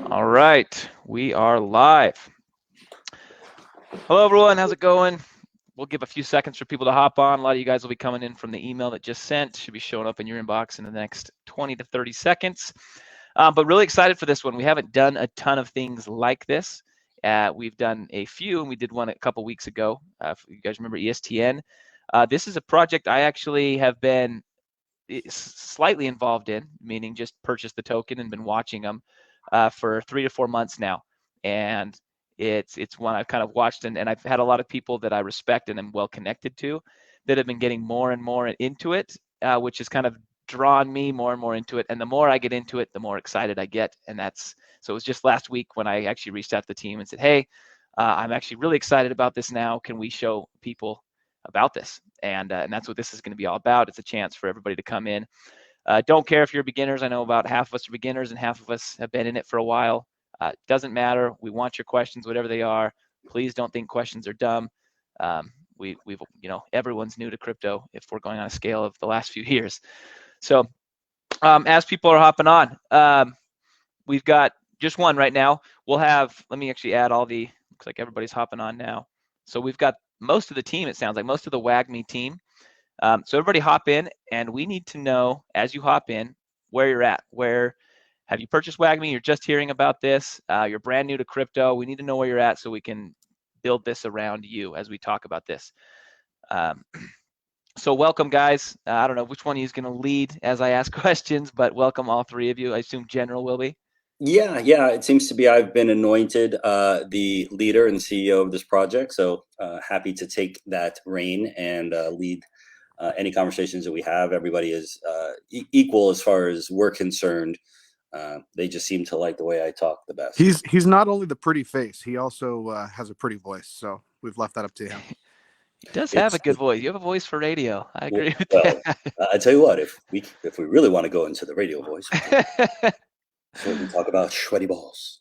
All right, we are live. Hello, everyone. How's it going? We'll give a few seconds for people to hop on. A lot of you guys will be coming in from the email that just sent. Should be showing up in your inbox in the next 20 to 30 seconds. But really excited for this one. We haven't done a ton of things like this. We've done a few, and we did one a couple weeks ago. If you guys remember ESTN, this is a project I actually have been slightly involved in, meaning just purchased the token and been watching them for 3 to 4 months now. And it's one I've kind of watched, and I've had a lot of people that I respect and am well connected to that have been getting more and more into it, which has kind of drawn me more and more into it. And the more I get into it, the more excited I get. And so it was just last week when I actually reached out to the team and said, hey, I'm actually really excited about this now. Can we show people about this? And that's what this is going to be all about. It's a chance for everybody to come in. Don't care if you're beginners. I know about half of us are beginners and half of us have been in it for a while. Doesn't matter. We want your questions, whatever they are. Please don't think questions are dumb. We've everyone's new to crypto if we're going on a scale of the last few years. So as people are hopping on, we've got just one right now. Let me actually add looks like everybody's hopping on now. So we've got most of the team, it sounds like, most of the Wagmi team. So everybody hop in, and we need to know, as you hop in, where you're at. Where have you purchased Wagmi? You're just hearing about this. You're brand new to crypto. We need to know where you're at so we can build this around you as we talk about this. So welcome, guys. I don't know which one of you is going to lead as I ask questions, but welcome all three of you. I assume General will be. Yeah. It seems to be I've been anointed the leader and CEO of this project. So happy to take that reign and lead any conversations that we have. Everybody is equal as far as we're concerned. They just seem to like the way I talk the best. He's not only the pretty face, he also has a pretty voice. So we've left that up to him. He does have a good voice. You have a voice for radio. I agree with well, that. I tell you what, if we really want to go into the radio voice, so we can talk about sweaty balls.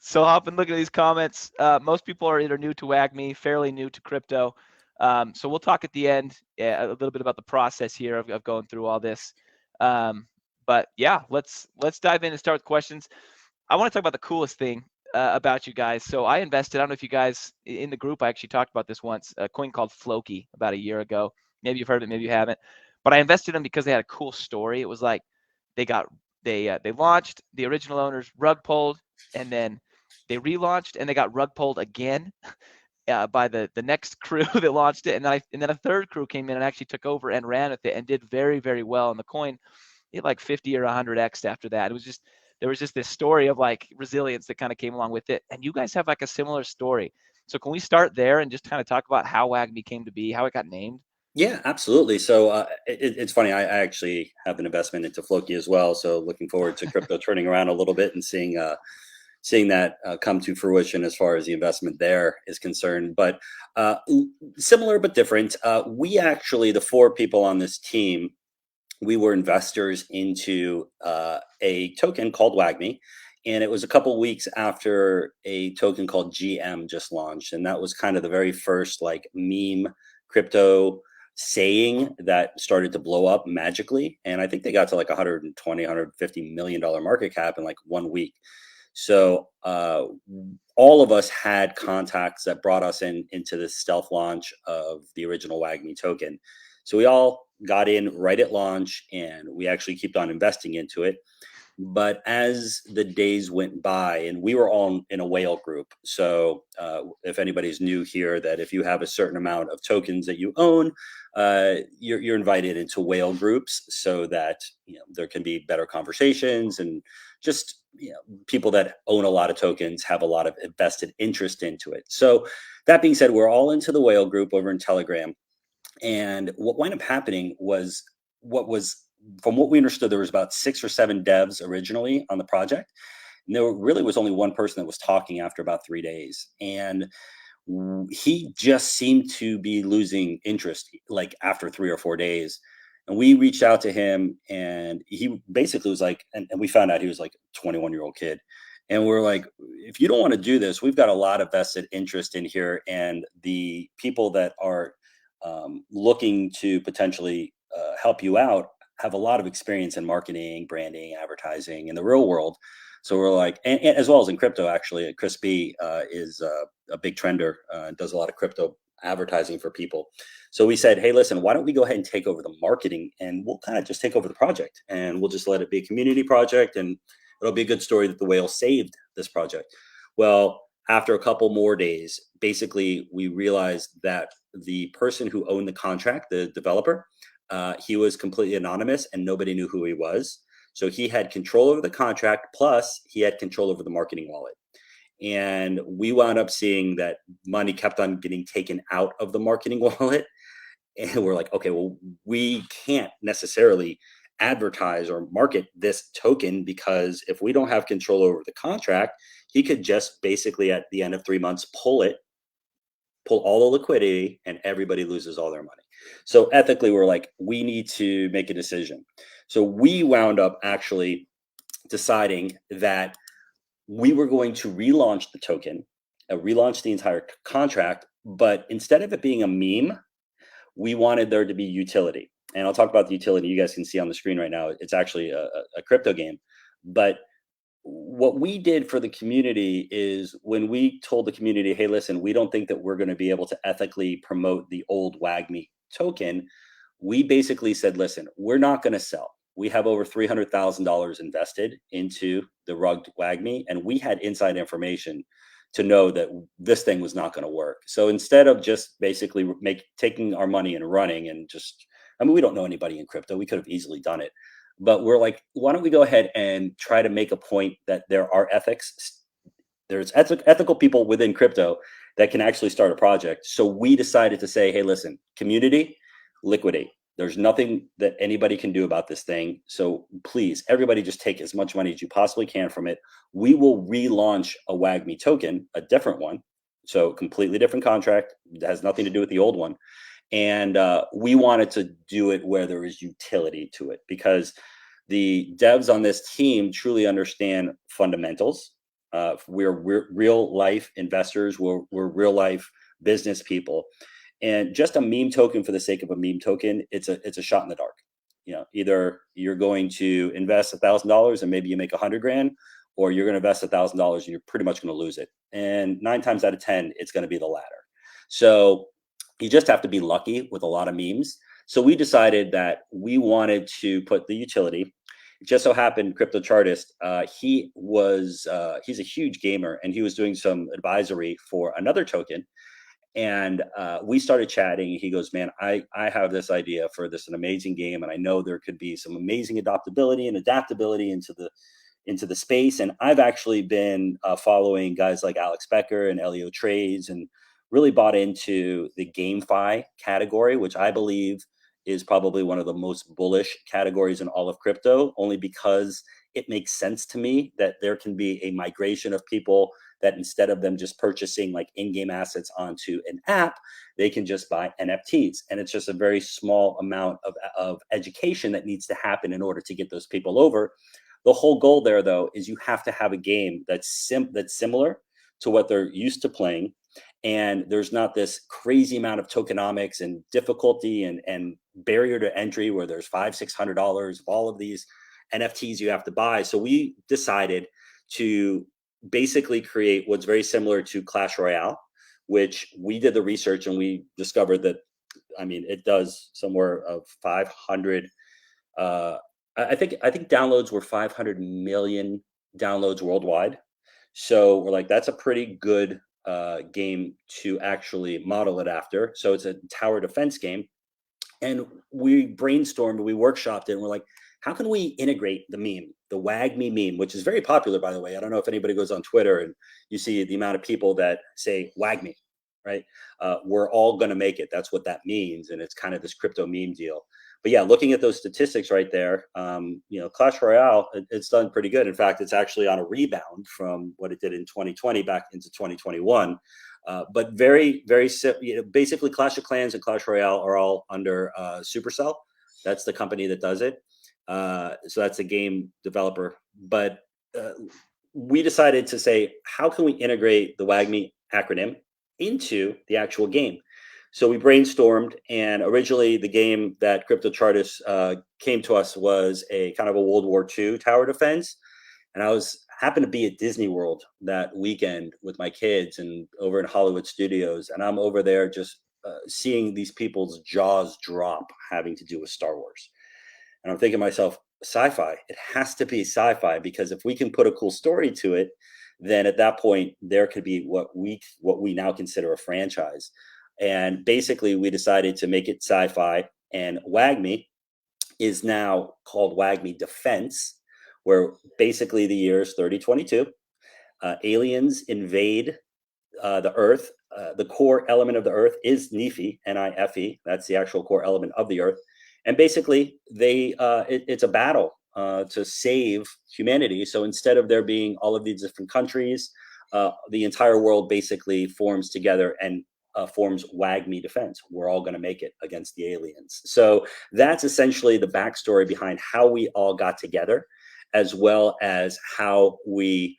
So hop and look at these comments. Most people are either new to Wagmi, fairly new to crypto. So we'll talk at the end a little bit about the process here of going through all this. But yeah, let's dive in and start with questions. I want to talk about the coolest thing about you guys. So I invested, I don't know if you guys in the group, I actually talked about this once, a coin called Floki about a year ago. Maybe you've heard of it, maybe you haven't. But I invested in them because they had a cool story. It was like they launched, the original owners rug pulled, and then they relaunched and they got rug pulled again by the next crew that launched it, and then a third crew came in and actually took over and ran with it and did very, very well. And the coin hit like 50 or 100x after that. There was just this story of like resilience that kind of came along with it. And you guys have like a similar story. So can we start there and just kind of talk about how Wagmi came to be, how it got named? Yeah, absolutely. So it's funny. I actually have an investment into Floki as well. So looking forward to crypto turning around a little bit and seeing that come to fruition as far as the investment there is concerned. But similar but different. We actually, the four people on this team, we were investors into a token called Wagmi. And it was a couple weeks after a token called GM just launched. And that was kind of the very first like meme crypto saying that started to blow up magically. And I think they got to like 120, $150 million market cap in like 1 week. So all of us had contacts that brought us into this stealth launch of the original Wagmi token. So we all got in right at launch, and we actually kept on investing into it. But as the days went by, and we were all in a whale group. So if anybody's new here, that if you have a certain amount of tokens that you own, you're invited into whale groups so that there can be better conversations, and just people that own a lot of tokens have a lot of invested interest into it. So that being said, we're all into the whale group over in Telegram. And what wound up happening was from what we understood, there was about 6 or 7 devs originally on the project. And there really was only one person that was talking after about 3 days. And he just seemed to be losing interest like after 3 or 4 days. And we reached out to him, and he basically was like, and we found out he was like a 21-year-old kid. And we're like, if you don't want to do this, we've got a lot of vested interest in here. And the people that are looking to potentially help you out have a lot of experience in marketing, branding, advertising in the real world. So we're like, and as well as in crypto, actually, Chris B is a big trender, does a lot of crypto advertising for people. So we said, hey, listen, why don't we go ahead and take over the marketing, and we'll kind of just take over the project, and we'll just let it be a community project, and it'll be a good story that the whale saved this project. Well, after a couple more days, basically, we realized that the person who owned the contract, the developer, he was completely anonymous and nobody knew who he was. So he had control over the contract, plus he had control over the marketing wallet. And we wound up seeing that money kept on getting taken out of the marketing wallet. And we're like, okay, well, we can't necessarily advertise or market this token, because if we don't have control over the contract, he could just basically at the end of 3 months pull all the liquidity, and everybody loses all their money. So ethically, we're like, we need to make a decision. So we wound up actually deciding that we were going to relaunch the token, relaunch the entire contract, but instead of it being a meme, we wanted there to be utility. And I'll talk about the utility. You guys can see on the screen right now. It's actually a crypto game. But what we did for the community is, when we told the community, hey, listen, we don't think that we're going to be able to ethically promote the old Wagmi token, we basically said, listen, we're not going to sell. We have over $300,000 invested into the rugged Wagmi, and we had inside information to know that this thing was not going to work. So instead of just basically taking our money and running and just, I mean, we don't know anybody in crypto. We could have easily done it. But we're like, why don't we go ahead and try to make a point that there are ethics. There's ethical people within crypto that can actually start a project. So we decided to say, hey, listen, community, liquidate. There's nothing that anybody can do about this thing. So please, everybody just take as much money as you possibly can from it. We will relaunch a Wagmi token, a different one. So completely different contract. It has nothing to do with the old one. And we wanted to do it where there is utility to it, because the devs on this team truly understand fundamentals. We're real life investors. We're real life business people. And just a meme token for the sake of a meme token, it's a shot in the dark. You know, either you're going to invest $1,000 and maybe you make 100 grand, or you're going to invest $1,000 and you're pretty much going to lose it. And 9 times out of 10, it's going to be the latter. So you just have to be lucky with a lot of memes. So we decided that we wanted to put the utility. It just so happened, Crypto Chartist, he's a huge gamer, and he was doing some advisory for another token. And we started chatting. He goes, man, I have this idea for an amazing game, and I know there could be some amazing adaptability into the space. And I've actually been following guys like Alex Becker and Elio Trades, and really bought into the GameFi category, which I believe is probably one of the most bullish categories in all of crypto, only because it makes sense to me that there can be a migration of people that, instead of them just purchasing like in-game assets onto an app, they can just buy NFTs. And it's just a very small amount of education that needs to happen in order to get those people over. The whole goal there, though, is you have to have a game that's similar to what they're used to playing. And there's not this crazy amount of tokenomics and difficulty and barrier to entry where there's $500-600 of all of these NFTs you have to buy. So we decided to basically create what's very similar to Clash Royale, which we did the research and we discovered that, I mean, it does somewhere of 500. I think downloads were 500 million downloads worldwide. So we're like, that's a pretty good game to actually model it after. So it's a tower defense game. And we brainstormed, we workshopped it, and we're like, how can we integrate the meme, the Wagmi meme, which is very popular, by the way. I don't know if anybody goes on Twitter and you see the amount of people that say Wagmi, right? We're all going to make it. That's what that means. And it's kind of this crypto meme deal. But yeah, looking at those statistics right there, Clash Royale, it's done pretty good. In fact, it's actually on a rebound from what it did in 2020 back into 2021. But very, very, basically Clash of Clans and Clash Royale are all under Supercell. That's the company that does it. So that's a game developer. But we decided to say, how can we integrate the Wagmi acronym into the actual game? So we brainstormed, and originally the game that Crypto Chartist came to us was a kind of a World War II tower defense. And I happened to be at Disney World that weekend with my kids and over in Hollywood Studios, and I'm over there just seeing these people's jaws drop having to do with Star Wars. And I'm thinking to myself, sci-fi, it has to be sci-fi, because if we can put a cool story to it, then at that point there could be what we now consider a franchise. And basically we decided to make it sci-fi, and Wagmi is now called Wagmi Defense, where basically the year is 3022. Aliens invade the Earth. The core element of the Earth is Nephi, N-I-F-E. That's the actual core element of the Earth. And basically, it's a battle to save humanity. So instead of there being all of these different countries, the entire world basically forms together and forms Wagmi Defense. We're all going to make it against the aliens. So that's essentially the backstory behind how we all got together, as well as how we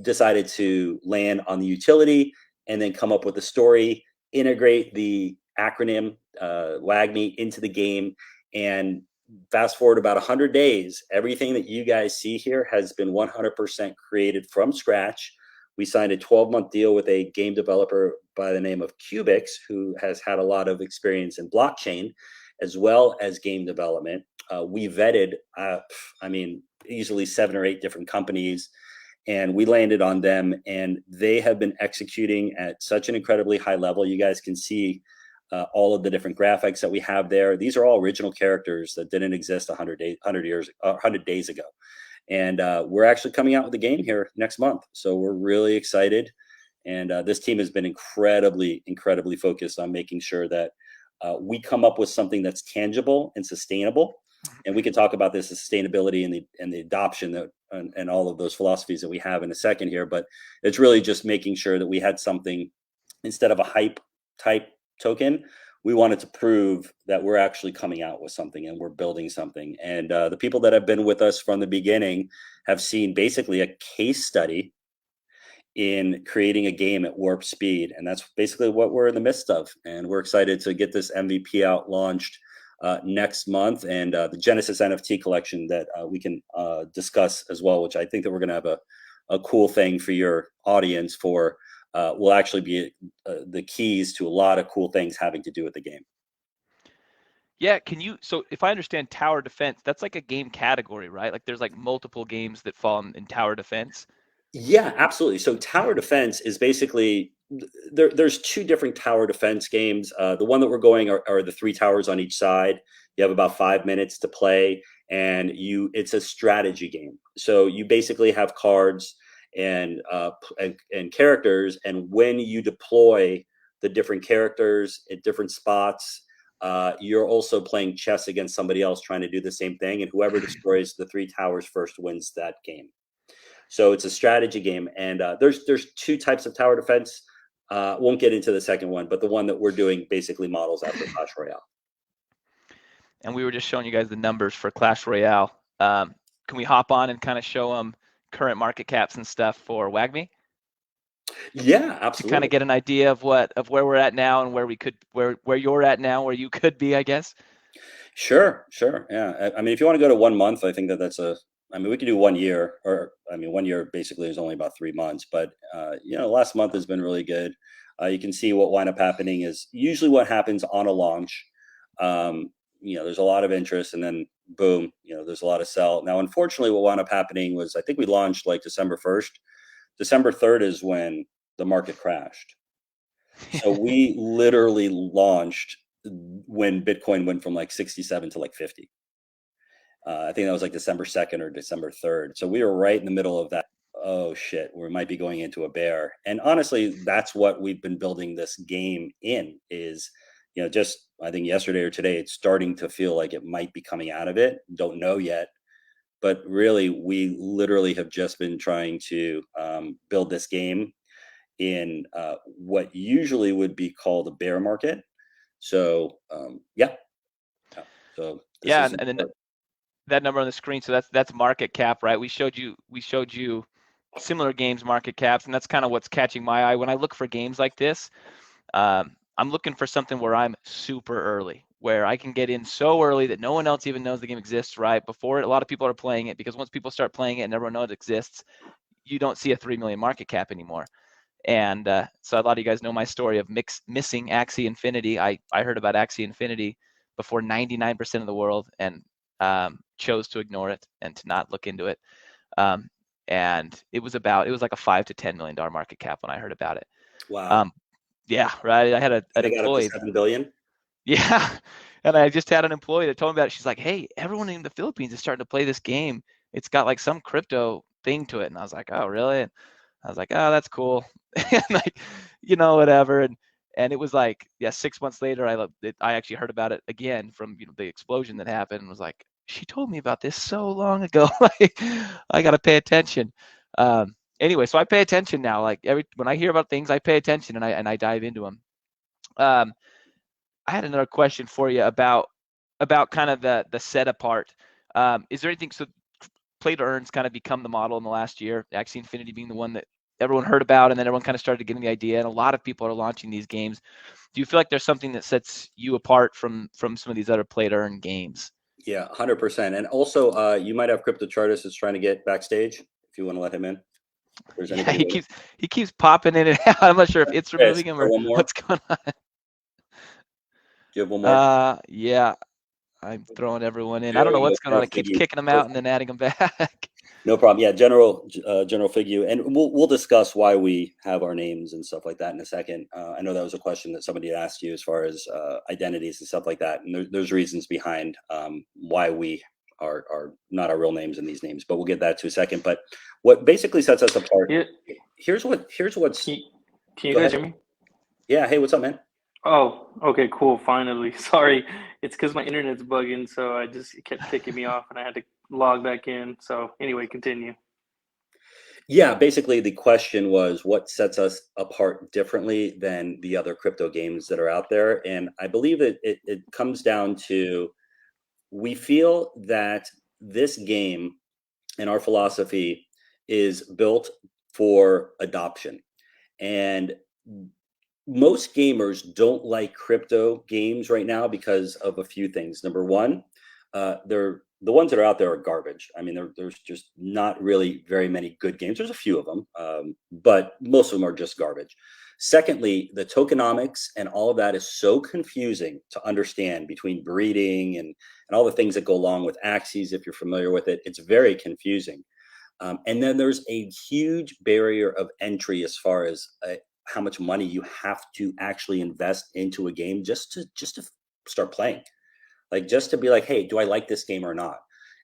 decided to land on the utility and then come up with a story, integrate the acronym Wagmi into the game. And fast forward about 100 days, everything that you guys see here has been 100% created from scratch. We signed a 12-month deal with a game developer by the name of Cubix, who has had a lot of experience in blockchain as well as game development. We vetted, easily 7 or 8 different companies, and we landed on them, and they have been executing at such an incredibly high level. You guys can see all of the different graphics that we have there. These are all original characters that didn't exist 100 days ago. And we're actually coming out with a game here next month. So we're really excited. And this team has been incredibly focused on making sure that we come up with something that's tangible and sustainable. And we can talk about this sustainability and the adoption and all of those philosophies that we have in a second here. But it's really just making sure that we had something instead of a hype type token. We wanted to prove that we're actually coming out with something and we're building something. And the people that have been with us from the beginning have seen basically a case study in creating a game at warp speed. And that's basically what we're in the midst of. And we're excited to get this MVP out launched next month, and the Genesis NFT collection that we can discuss as well, which I think that we're going to have a cool thing for your audience for. Will actually be the keys to a lot of cool things having to do with the game. Yeah, so if I understand tower defense, that's like a game category, right? Like there's like multiple games that fall in tower defense. Yeah, absolutely. So tower defense is basically, there's 2 different tower defense games. The one that we're going are the 3 towers on each side. You have about 5 minutes to play, and it's a strategy game. So you basically have cards and characters, and when you deploy the different characters at different spots, you're also playing chess against somebody else trying to do the same thing, and whoever destroys the 3 towers first wins that game. So it's a strategy game, and there's 2 types of tower defense. Won't get into the second one, but the one that we're doing basically models after Clash Royale. And we were just showing you guys the numbers for Clash Royale. Can we hop on and kind of show them current market caps and stuff for Wagmi? Yeah, absolutely. To kind of get an idea of where we're at now and where you're at now, where you could be, I guess. Sure. Yeah. I mean, if you want to go to 1 month, I think that's we could do 1 year, or 1 year basically is only about 3 months, but last month has been really good. You can see what wind up happening is usually what happens on a launch. There's a lot of interest, and then boom, there's a lot of sell. Now, unfortunately, what wound up happening was I think we launched like December 1st. December 3rd is when the market crashed. So we literally launched when Bitcoin went from like 67 to like 50. I think that was like December 2nd or December 3rd. So we were right in the middle of that. Oh shit, we might be going into a bear. And honestly, that's what we've been building this game in is, just I think yesterday or today, it's starting to feel like it might be coming out of it. Don't know yet. But really, we literally have just been trying to build this game in what usually would be called a bear market. So, yeah. So yeah, and then that number on the screen. So that's market cap, right? We showed you similar games market caps, and that's kind of what's catching my eye when I look for games like this. I'm looking for something where I'm super early, where I can get in so early that no one else even knows the game exists right before it. A lot of people are playing it, because once people start playing it and everyone knows it exists, you don't see a 3 million market cap anymore. And so a lot of you guys know my story of missing Axie Infinity. I heard about Axie Infinity before 99% of the world, and chose to ignore it and to not look into it. And it was like a $5 to $10 million market cap when I heard about it. Wow. Yeah, right. I had an They got up to employee. 7 billion. Yeah. And I just had an employee that told me about it. She's like, hey, everyone in the Philippines is starting to play this game. It's got like some crypto thing to it. And I was like, oh, really? And I was like, oh, that's cool. And like, whatever. And it was like, yeah, 6 months later, I actually heard about it again from the explosion that happened, and was like, she told me about this so long ago. Like, I got to pay attention. Anyway, so I pay attention now. Like when I hear about things, I pay attention, and I dive into them. I had another question for you about kind of the setup part. Is there anything, so play to earn's kind of become the model in the last year, Axie Infinity being the one that everyone heard about, and then everyone kind of started getting the idea, and a lot of people are launching these games. Do you feel like there's something that sets you apart from some of these other play to earn games? Yeah, 100%. And also, you might have Crypto Chartist is trying to get backstage. If you want to let him in, if there's Yeah, anybody. he keeps popping in and out. I'm not sure if it's Chris, removing him for or one more. what's going on. Do you have one more? Yeah, I'm throwing everyone in. There I don't know we go. what's going on. It keeps Figgy. kicking them out and then adding them back. No problem. Yeah, General Figure, and we'll discuss why we have our names and stuff like that in a second. I know that was a question that somebody had asked you as far as identities and stuff like that, and there's reasons behind why we are not our real names in these names, but we'll get that to a second. But what basically sets us apart? Yeah. Here's what's. Can you Go guys ahead. hear me? Yeah. Hey, what's up, man? Oh, okay, cool. Finally. Sorry. It's because my internet's bugging, so it kept kicking me off and I had to log back in. So anyway, continue. Yeah, basically the question was what sets us apart differently than the other crypto games that are out there. And I believe it comes down to, we feel that this game and our philosophy is built for adoption. And most gamers don't like crypto games right now because of a few things. Number one, they're the ones that are out there are garbage. I mean, there's just not really very many good games. There's a few of them, but most of them are just garbage. Secondly, the tokenomics and all of that is so confusing to understand between breeding and all the things that go along with Axies. If you're familiar with it, it's very confusing. And then there's a huge barrier of entry as far as how much money you have to actually invest into a game just to start playing, like just to be like, hey, do I like this game or not?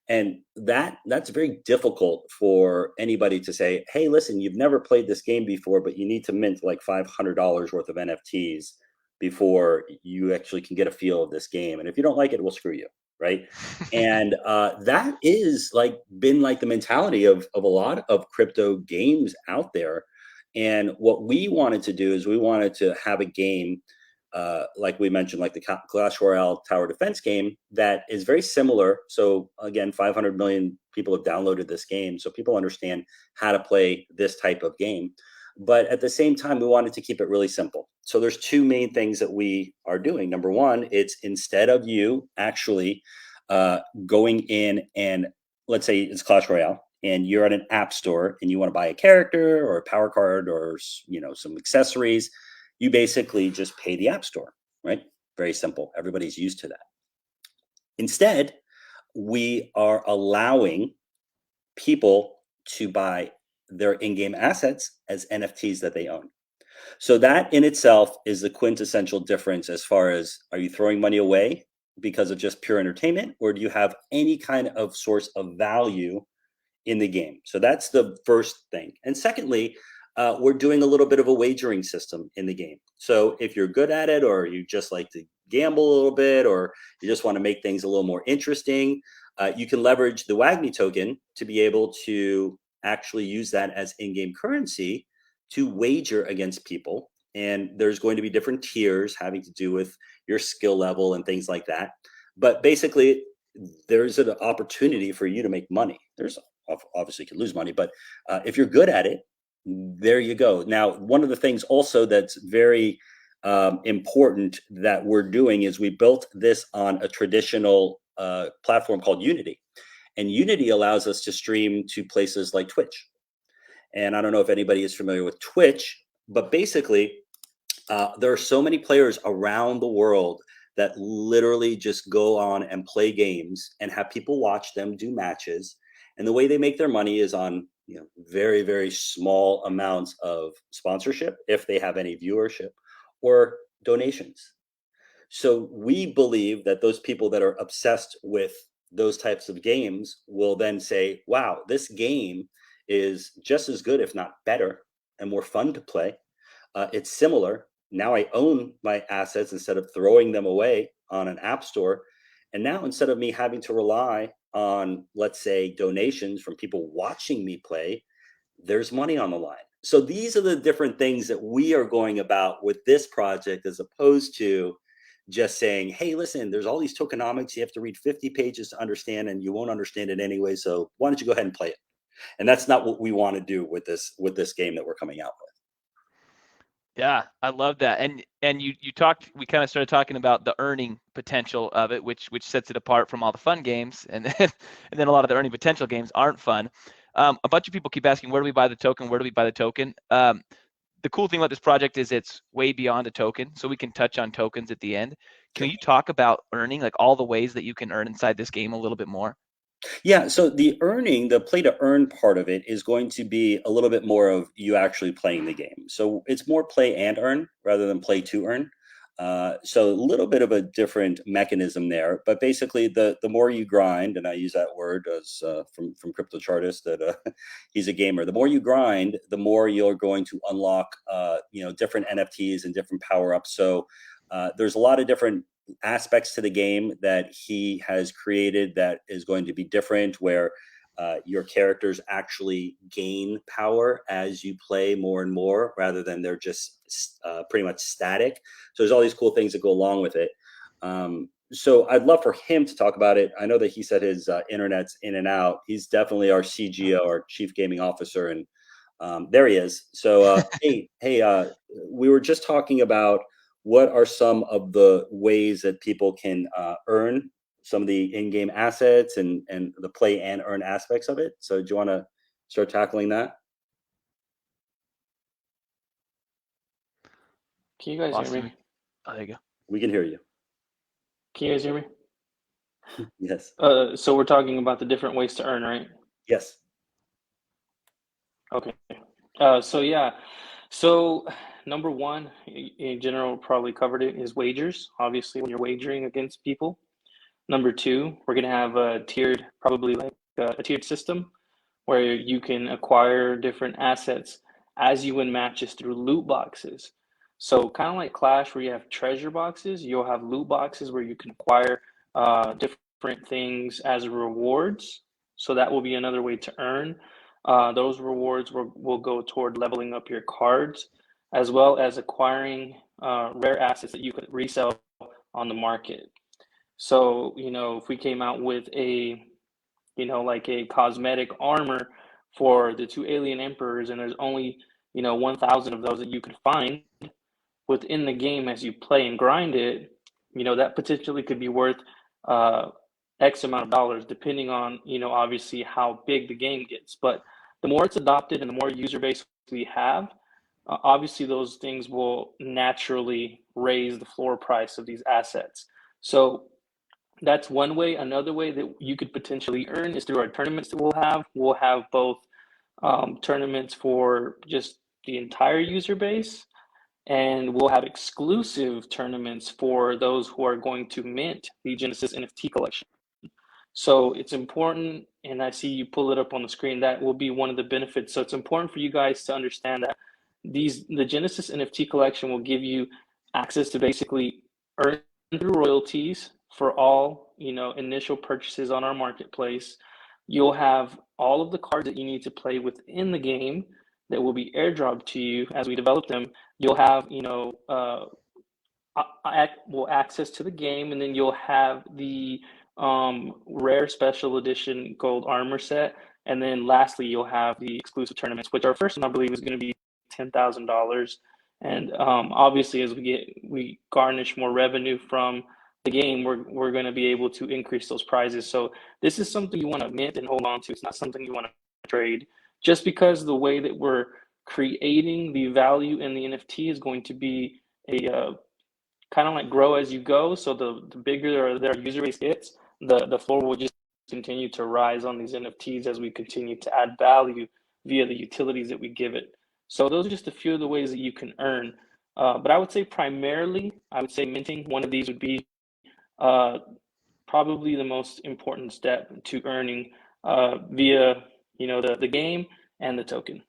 And that's very difficult for anybody to say, hey, listen, you've never played this game before, but you need to mint like $500 worth of NFTs before you actually can get a feel of this game. And if you don't like it, we'll screw you. Right. And that is like been like the mentality of a lot of crypto games out there. And what we wanted to do is we wanted to have a game, like we mentioned, like the Clash Royale tower defense game that is very similar. So again, 500 million people have downloaded this game, so people understand how to play this type of game. But at the same time, we wanted to keep it really simple. So there's two main things that we are doing. Number one, it's instead of you actually going in and, let's say it's Clash Royale, and you're at an app store and you want to buy a character or a power card or some accessories, you basically just pay the app store, right? Very simple. Everybody's used to that. Instead, we are allowing people to buy their in-game assets as NFTs that they own. So that in itself is the quintessential difference as far as, are you throwing money away because of just pure entertainment, or do you have any kind of source of value in the game? So that's the first thing. And secondly, we're doing a little bit of a wagering system in the game. So if you're good at it, or you just like to gamble a little bit, or you just want to make things a little more interesting, you can leverage the Wagmi token to be able to actually use that as in-game currency to wager against people. And there's going to be different tiers having to do with your skill level and things like that. But basically, there's an opportunity for you to make money. There's obviously you can lose money, but if you're good at it, there you go. Now, one of the things also that's very important that we're doing is we built this on a traditional platform called Unity. And Unity allows us to stream to places like Twitch. And I don't know if anybody is familiar with Twitch, but basically, there are so many players around the world that literally just go on and play games and have people watch them do matches. And the way they make their money is on very, very small amounts of sponsorship, if they have any viewership, or donations. So we believe that those people that are obsessed with those types of games will then say, wow, this game is just as good, if not better, and more fun to play. It's similar. Now I own my assets instead of throwing them away on an app store. And now instead of me having to rely on, let's say, donations from people watching me play, there's money on the line. So these are the different things that we are going about with this project, as opposed to just saying, hey, listen, there's all these tokenomics you have to read 50 pages to understand, and you won't understand it anyway. So why don't you go ahead and play it? And that's not what we want to do with this game that we're coming out with. Yeah, I love that. And you talked, we kind of started talking about the earning potential of it, which sets it apart from all the fun games. And then a lot of the earning potential games aren't fun. A bunch of people keep asking, where do we buy the token? Where do we buy the token? The cool thing about this project is it's way beyond a token, so we can touch on tokens at the end. Can you talk about earning, like all the ways that you can earn inside this game a little bit more? Yeah, so the play to earn part of it is going to be a little bit more of you actually playing the game. So it's more play and earn rather than play to earn. So a little bit of a different mechanism there, but basically the more you grind, and I use that word as from Crypto Chartist, that he's a gamer. The more you grind, the more you're going to unlock different NFTs and different power ups. So there's a lot of different aspects to the game that he has created that is going to be different, where your characters actually gain power as you play more and more, rather than they're just pretty much static. So there's all these cool things that go along with it. So I'd love for him to talk about it. I know that he said his internet's in and out. He's definitely our CGO, our Chief Gaming Officer, and there he is. So hey, we were just talking about what are some of the ways that people can earn some of the in-game assets and the play and earn aspects of it. So do you want to start tackling that? Can you guys hear me? Oh, there you go. We can hear you. Can you guys hear me? Yes. So we're talking about the different ways to earn, right? Yes. Okay. So number one, in general, probably covered it, is wagers. Obviously, when you're wagering against people. Number two, we're going to have a tiered, probably like a tiered system where you can acquire different assets as you win matches through loot boxes. So kind of like Clash, where you have treasure boxes, you'll have loot boxes where you can acquire different things as rewards. So that will be another way to earn. Those rewards will go toward leveling up your cards, as well as acquiring rare assets that you could resell on the market. So, if we came out with like a cosmetic armor for the two alien emperors, and there's only, 1,000 of those that you could find within the game as you play and grind it, that potentially could be worth X amount of dollars, depending on, obviously how big the game gets. But the more it's adopted and the more user base we have, obviously those things will naturally raise the floor price of these assets. So that's one way. Another way that you could potentially earn is through our tournaments that we'll have. We'll have both tournaments for just the entire user base, and we'll have exclusive tournaments for those who are going to mint the Genesis NFT collection. So it's important, and I see you pull it up on the screen, that will be one of the benefits. So it's important for you guys to understand that the Genesis NFT collection will give you access to basically earn through royalties for all initial purchases on our marketplace. You'll have all of the cards that you need to play within the game that will be airdropped to you as we develop them. You'll have access to the game, and then you'll have the rare special edition gold armor set, and then lastly you'll have the exclusive tournaments, which our first one I believe is going to be $10,000, And obviously, as we garnish more revenue from the game, we're going to be able to increase those prizes. So this is something you want to mint and hold on to. It's not something you want to trade, just because the way that we're creating the value in the NFT is going to be a kind of like grow as you go. So the bigger their user base gets, the floor will just continue to rise on these NFTs as we continue to add value via the utilities that we give it. So those are just a few of the ways that you can earn. But I would say primarily, I would say minting one of these would be uh, probably the most important step to earning via the game and the token.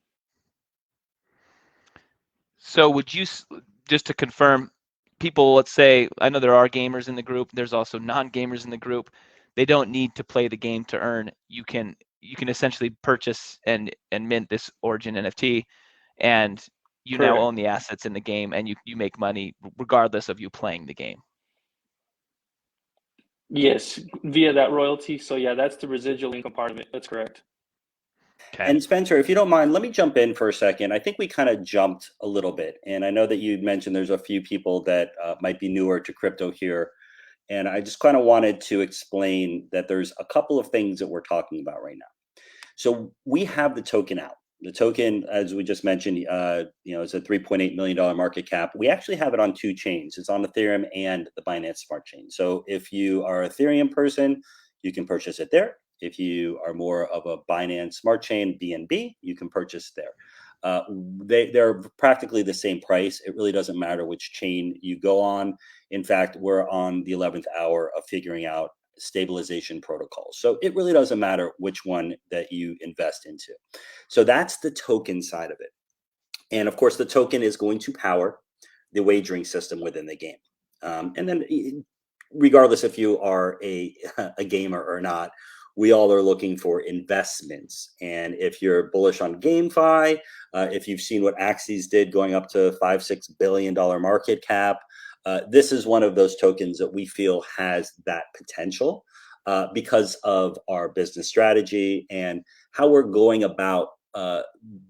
So would you, just to confirm, people, let's say, I know there are gamers in the group, there's also non-gamers in the group, they don't need to play the game to earn. You can essentially purchase and mint this Origin NFT, and you now Correct. own the assets in the game, and you make money regardless of you playing the game. Yes, via that royalty. So yeah, that's the residual income part of it. That's correct. Okay. And Spencer, if you don't mind, let me jump in for a second. I think we kind of jumped a little bit. And I know that you mentioned there's a few people that might be newer to crypto here. And I just kind of wanted to explain that there's a couple of things that we're talking about right now. So we have the token out. The token, as we just mentioned, it's a $3.8 million market cap. We actually have it on two chains. It's on Ethereum and the Binance Smart Chain. So if you are an Ethereum person, you can purchase it there. If you are more of a Binance Smart Chain, BNB, you can purchase there. They're practically the same price. It really doesn't matter which chain you go on. In fact, we're on the 11th hour of figuring out stabilization protocols. So it really doesn't matter which one that you invest into. So that's the token side of it. And of course, the token is going to power the wagering system within the game. And then regardless if you are a gamer or not, we all are looking for investments. And if you're bullish on GameFi, if you've seen what Axie's did going up to $5-6 billion market cap, this is one of those tokens that we feel has that potential because of our business strategy and how we're going about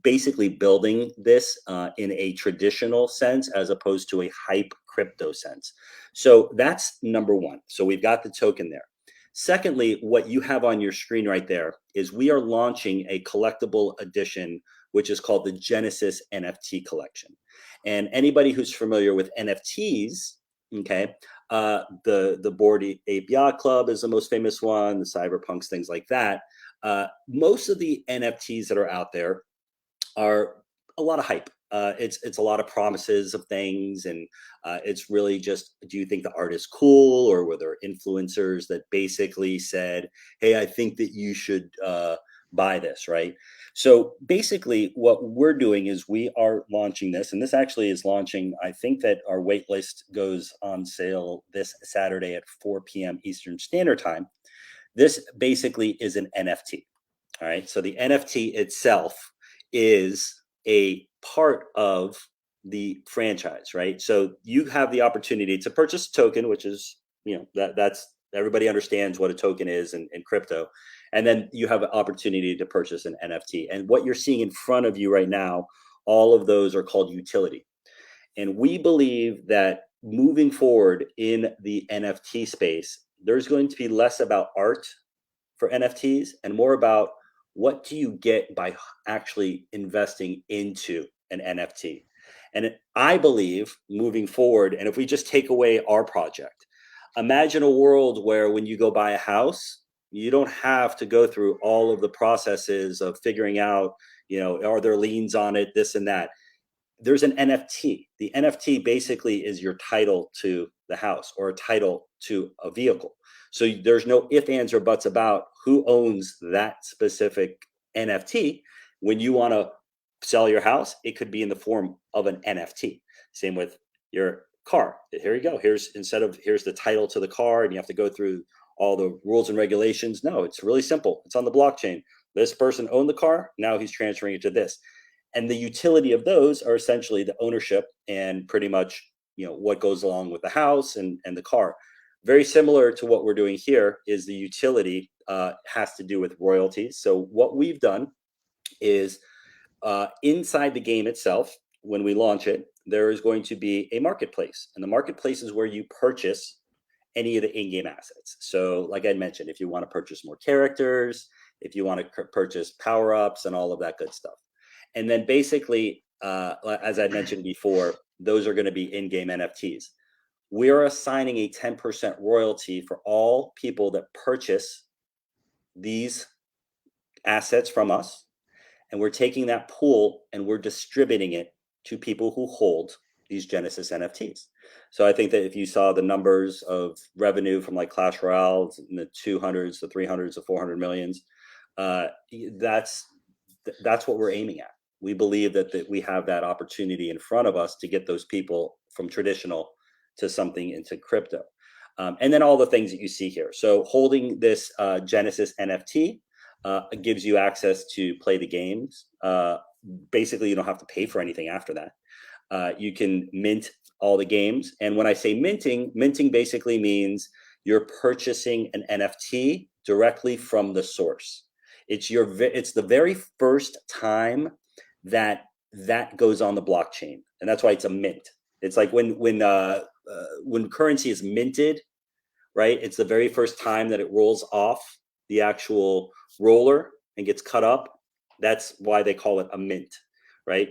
basically building this in a traditional sense as opposed to a hype crypto sense. So that's number one. So we've got the token there. Secondly, what you have on your screen right there is we are launching a collectible edition, which is called the Genesis NFT collection. And anybody who's familiar with NFTs, okay, the Bored Ape Yacht Club is the most famous one, the Cyberpunks, things like that. Most of the NFTs that are out there are a lot of hype. It's a lot of promises of things, and it's really just, do you think the art is cool, or were there influencers that basically said, "Hey, I think that you should buy this," right? So basically, what we're doing is we are launching this, and this actually is launching. I think that our wait list goes on sale this Saturday at 4 p.m. Eastern Standard Time. This basically is an NFT. All right. So the NFT itself is a part of the franchise, right? So you have the opportunity to purchase a token, which is, that's everybody understands what a token is in crypto. And then you have an opportunity to purchase an NFT. And what you're seeing in front of you right now, all of those are called utility. And we believe that moving forward in the NFT space, there's going to be less about art for NFTs and more about what do you get by actually investing into an NFT. And I believe moving forward, and if we just take away our project, imagine a world where when you go buy a house, you don't have to go through all of the processes of figuring out, are there liens on it, this and that. There's an NFT. The NFT basically is your title to the house or a title to a vehicle. So there's no ifs, ands, or buts about who owns that specific NFT. When you want to sell your house, it could be in the form of an NFT. Same with your car. Here you go. Here's the title to the car, and you have to go through all the rules and regulations. No, it's really simple. It's on the blockchain. This person owned the car. Now he's transferring it to this. And the utility of those are essentially the ownership and pretty much, what goes along with the house and the car. Very similar to what we're doing here is the utility has to do with royalties. So what we've done is inside the game itself, when we launch it, there is going to be a marketplace, and the marketplace is where you purchase any of the in-game assets. So like I mentioned, if you want to purchase more characters, if you want to purchase power-ups and all of that good stuff. And then basically, as I mentioned before, those are going to be in-game NFTs. We are assigning a 10% royalty for all people that purchase these assets from us. And we're taking that pool and we're distributing it to people who hold these Genesis NFTs. So I think that if you saw the numbers of revenue from like Clash Royale in the 200s, the 300s, the 400 millions, that's what we're aiming at. We believe that we have that opportunity in front of us to get those people from traditional to something into crypto. And then all the things that you see here. So holding this Genesis NFT gives you access to play the games. Basically, you don't have to pay for anything after that. You can mint all the games. And when I say minting basically means you're purchasing an NFT directly from the source. It's the very first time that goes on the blockchain, and that's why it's a mint. It's like when currency is minted, right? It's the very first time that it rolls off the actual roller and gets cut up. That's why they call it a mint, right?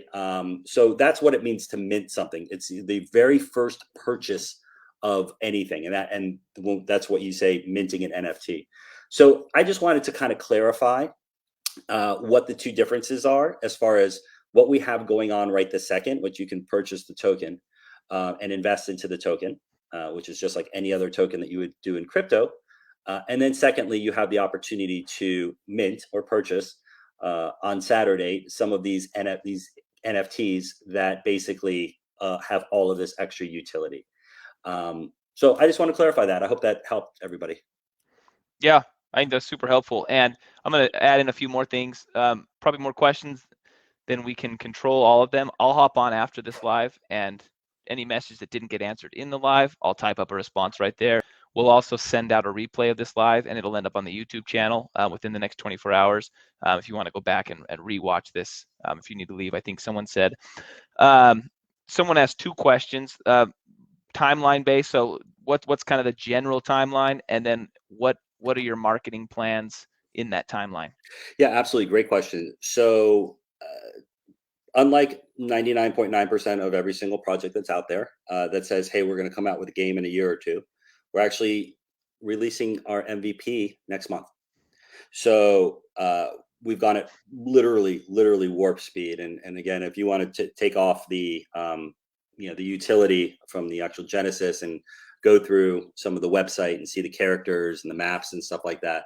So that's what it means to mint something. It's the very first purchase of anything, and that's what you say minting an NFT. So I just wanted to kind of clarify what the two differences are as far as what we have going on right this second, which you can purchase the token and invest into the token, which is just like any other token that you would do in crypto. And then secondly, you have the opportunity to mint or purchase on Saturday some of these NFTs that basically have all of this extra utility. So I just want to clarify that. I hope that helped everybody. Yeah, I think that's super helpful. And I'm going to add in a few more things, probably more questions than we can control all of them. I'll hop on after this live, and any message that didn't get answered in the live, I'll type up a response right there. We'll also send out a replay of this live, and it'll end up on the YouTube channel within the next 24 hours. If you want to go back and rewatch this, if you need to leave. I think someone said, someone asked two questions, timeline based. So what's kind of the general timeline, and then what are your marketing plans in that timeline? Yeah, absolutely. Great question. So unlike 99.9% of every single project that's out there that says, hey, we're going to come out with a game in a year or two, we're actually releasing our MVP next month. So we've gone at literally warp speed. And again, if you wanted to take off the the utility from the actual Genesis and go through some of the website and see the characters and the maps and stuff like that,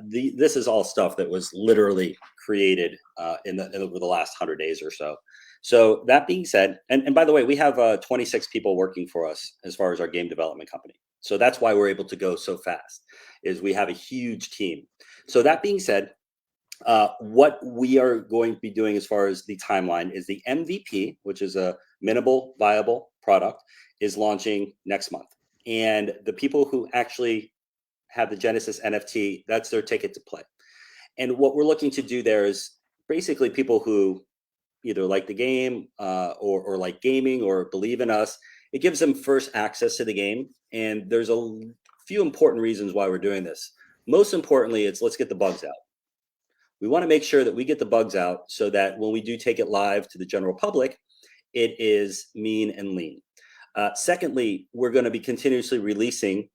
this is all stuff that was literally created over the last 100 days or so. So that being said, and by the way, we have 26 people working for us as far as our game development company. So that's why we're able to go so fast, is we have a huge team. So that being said, what we are going to be doing as far as the timeline is the MVP, which is a minimal viable product, is launching next month. And the people who actually have the Genesis NFT, that's their ticket to play. And what we're looking to do there is basically people who either like the game or like gaming or believe in us. It gives them first access to the game. And there's a few important reasons why we're doing this. Most importantly, it's let's get the bugs out. We want to make sure that we get the bugs out so that when we do take it live to the general public, it is mean and lean. Secondly, we're going to be continuously releasing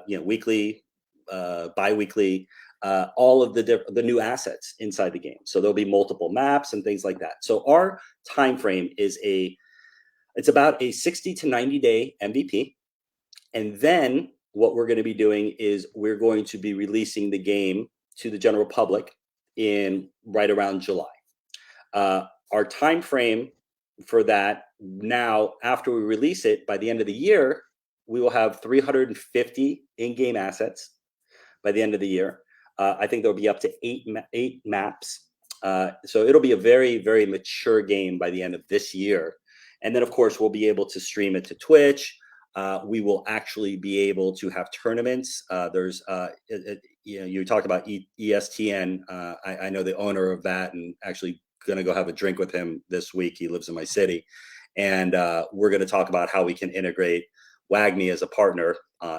weekly, bi-weekly, all of the new assets inside the game. So there'll be multiple maps and things like that. So our time frame is it's about a 60 to 90 day MVP. And then what we're going to be doing is we're going to be releasing the game to the general public in right around July. Our time frame for that now, after we release it, by the end of the year, we will have 350 in-game assets by the end of the year. I think there'll be up to eight maps. So it'll be a very, very mature game by the end of this year. And then, of course, we'll be able to stream it to Twitch. We will actually be able to have tournaments. You talked about ESTN. I know the owner of that, and actually going to go have a drink with him this week. He lives in my city. And we're going to talk about how we can integrate Wagmi as a partner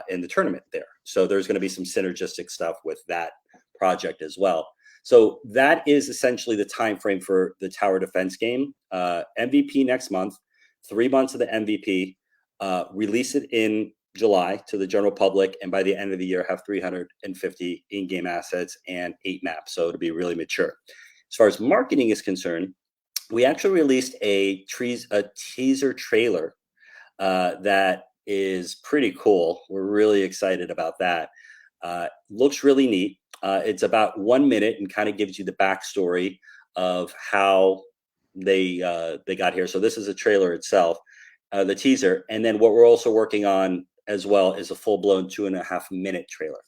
in the tournament there. So there's going to be some synergistic stuff with that project as well. So that is essentially the time frame for the tower defense game. MVP next month, 3 months of the MVP, release it in July to the general public, and by the end of the year have 350 in-game assets and 8 maps. So it'll be really mature. As far as marketing is concerned, we actually released a teaser trailer that is pretty cool. We're really excited about that. Looks really neat. It's about 1 minute and kind of gives you the backstory of how they got here. So this is a trailer itself, the teaser. And then what we're also working on as well is a full-blown 2.5-minute trailer.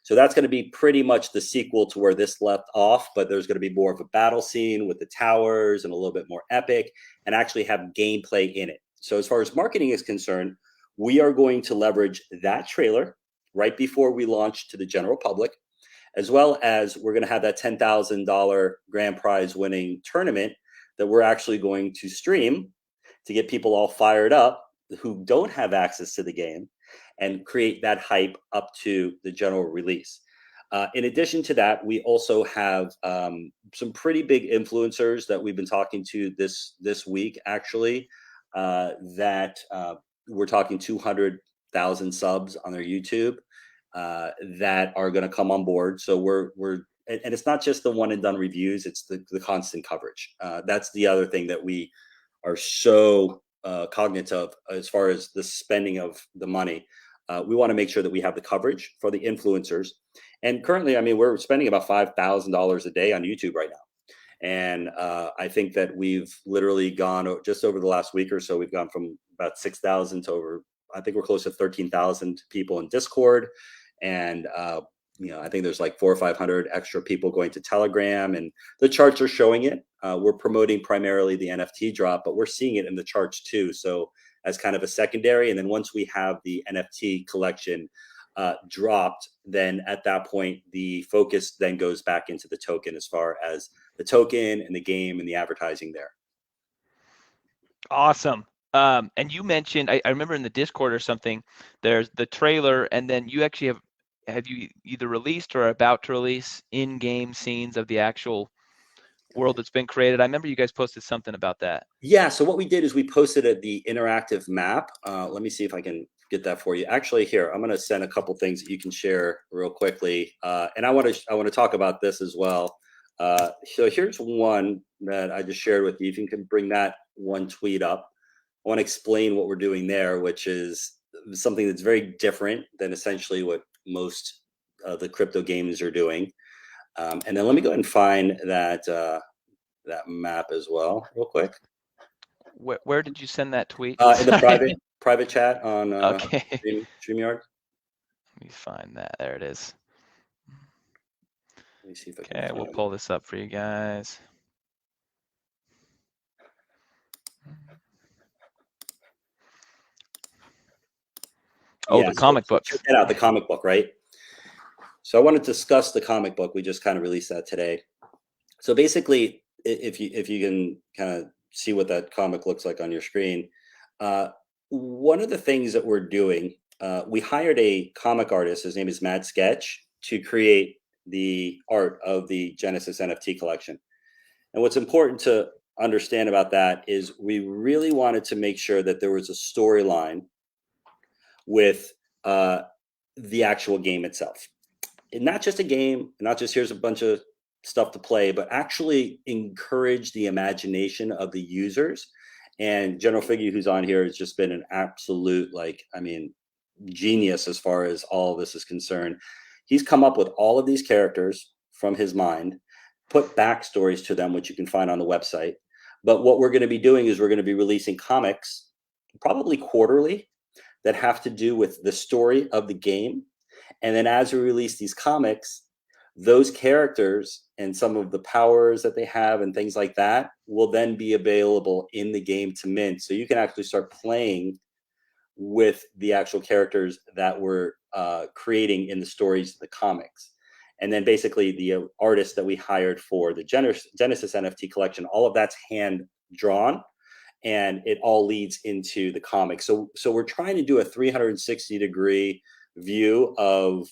So that's going to be pretty much the sequel to where this left off, but there's going to be more of a battle scene with the towers and a little bit more epic and actually have gameplay in it. So as far as marketing is concerned, we are going to leverage that trailer right before we launch to the general public, as well as we're going to have that $10,000 grand prize winning tournament that we're actually going to stream to get people all fired up who don't have access to the game and create that hype up to the general release. In addition to that, we also have some pretty big influencers that we've been talking to this week, actually, that we're talking 200,000 subs on their YouTube that are going to come on board. So and it's not just the one and done reviews, it's the constant coverage. That's the other thing that we are so cognizant of as far as the spending of the money. We want to make sure that we have the coverage for the influencers. And currently, I mean, we're spending about $5,000 a day on YouTube right now. And I think that we've literally gone just over the last week or so, we've gone from about 6,000 to over, I think we're close to 13,000 people in Discord. And, I think there's like 400 or 500 extra people going to Telegram, and the charts are showing it. We're promoting primarily the NFT drop, but we're seeing it in the charts too. So as kind of a secondary. And then once we have the NFT collection dropped, then at that point, the focus then goes back into the token as far as the token and the game and the advertising there. Awesome. And you mentioned, I remember in the Discord or something, there's the trailer, and then you actually have you either released or are about to release in-game scenes of the actual world that's been created? I remember you guys posted something about that. Yeah, so what we did is we posted the interactive map. Let me see if I can get that for you. Actually, here, I'm going to send a couple things that you can share real quickly. And I want to talk about this as well. So here's one that I just shared with you. If you can bring that one tweet up. I want to explain what we're doing there, which is something that's very different than essentially what most of the crypto games are doing. And then let me go ahead and find that map as well, real quick. Where did you send that tweet? In the private chat on okay. StreamYard. Let me find that. There it is. Let me see if I can. Okay, we'll pull this up for you guys. Oh, yeah, the comic book. Check that out, the comic book, right? So I want to discuss the comic book. We just kind of released that today. So basically, if you can kind of see what that comic looks like on your screen, one of the things that we're doing, we hired a comic artist. His name is Mad Sketch, to create the art of the Genesis NFT collection. And what's important to understand about that is we really wanted to make sure that there was a storyline with the actual game itself. And not just a game, not just here's a bunch of stuff to play, but actually encourage the imagination of the users. And General Figgy, who's on here, has just been an absolute, genius as far as all of this is concerned. He's come up with all of these characters from his mind, put backstories to them, which you can find on the website. But what we're going to be doing is we're going to be releasing comics, probably quarterly, that have to do with the story of the game. And then as we release these comics, those characters and some of the powers that they have and things like that will then be available in the game to mint. So you can actually start playing with the actual characters that we're creating in the stories of the comics. And then basically the artist that we hired for the Genesis NFT collection, all of that's hand drawn. and it all leads into the comic. So we're trying to do a 360-degree view of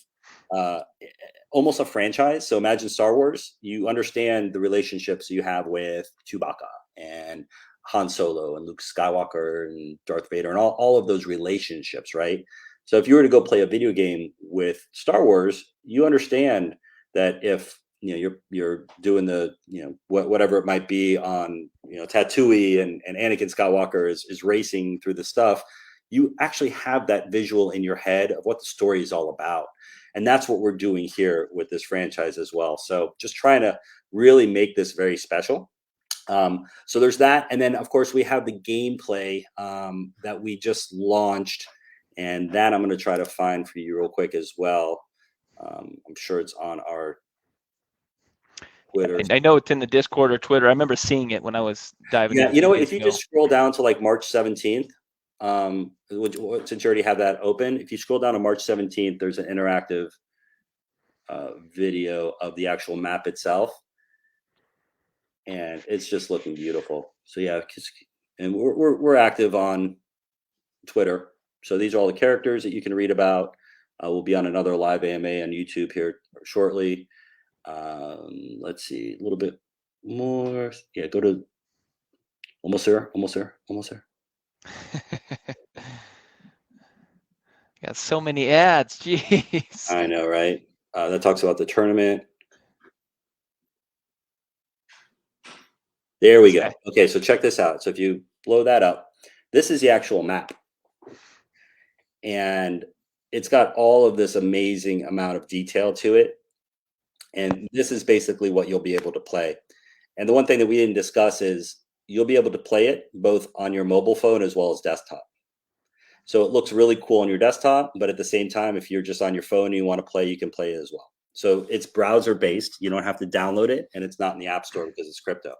almost a franchise. So imagine Star Wars. You understand the relationships you have with Chewbacca and Han Solo and Luke Skywalker and Darth Vader and all of those relationships, right? So if you were to go play a video game with Star Wars, you understand that if you're doing the whatever it might be on Tatooine and Anakin Skywalker is racing through the stuff, you actually have that visual in your head of what the story is all about. And that's what we're doing here with this franchise as well. So just trying to really make this very special. So there's that. And then, of course, we have the gameplay that we just launched. And that I'm going to try to find for you real quick as well. I'm sure it's on our Twitter. I know it's in the Discord or Twitter. I remember seeing it when I was diving in. Yeah, if you just scroll down to like March 17th, since you already have that open, if you scroll down to March 17th, there's an interactive video of the actual map itself. And it's just looking beautiful. So yeah, and we're active on Twitter. So these are all the characters that you can read about. We'll be on another live AMA on YouTube here shortly. Let's see, a little bit more. Yeah, go to almost there. Got so many ads. Jeez. I know, right? That talks about the tournament. There we go. Okay, so check this out. So if you blow that up, this is the actual map. And it's got all of this amazing amount of detail to it. And this is basically what you'll be able to play. And the one thing that we didn't discuss is you'll be able to play it both on your mobile phone as well as desktop. So it looks really cool on your desktop, but at the same time, if you're just on your phone and you want to play, you can play it as well. So it's browser based. You don't have to download it, and it's not in the App Store because it's crypto.